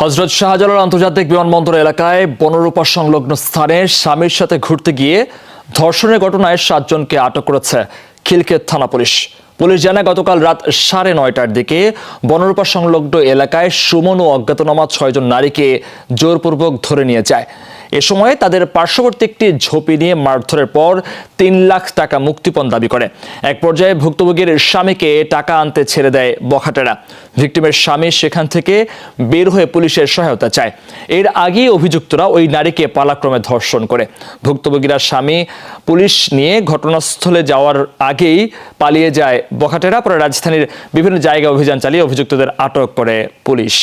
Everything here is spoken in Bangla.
হযরত শাহজালাল আন্তর্জাতিক বিমানবন্দর এলাকায় বনরূপা সংলগ্ন স্থানে স্বামীর সাথে ঘুরতে গিয়ে ধর্ষণের ঘটনায় 7 জনকে আটক করেছে খিলক্ষেত থানা পুলিশ। পুলিশ জানায় গতকাল রাত 9:30টার দিকে বনরূপা সংলগ্ন এলাকায় সুমন ও অজ্ঞাতনামা 6 জন নারীকে জোরপূর্বক ধরে নিয়ে যায়। এ সময় তাদের পার্শ্ববর্তী একটি ঝোপে নিয়ে মারধরের পর 3 লাখ টাকা মুক্তিপণ দাবি করে। এক পর্যায়ে ভুক্তভোগীর স্বামীকে টাকা আনতে ছেড়ে দেয় বখাটেরা। ভিকটিমের স্বামী সেখান থেকে বের হয়ে পুলিশের সহায়তা চায়। এর আগেই অভিযুক্তরা ওই নারীকে পালাক্রমে ধর্ষণ করে। ভুক্তভোগীরা স্বামী পুলিশ নিয়ে ঘটনাস্থলে যাওয়ার আগেই পালিয়ে যায় বখাটেরা। পরে রাজধানীর বিভিন্ন জায়গায় অভিযান চালিয়ে অভিযুক্তদের আটক করে পুলিশ।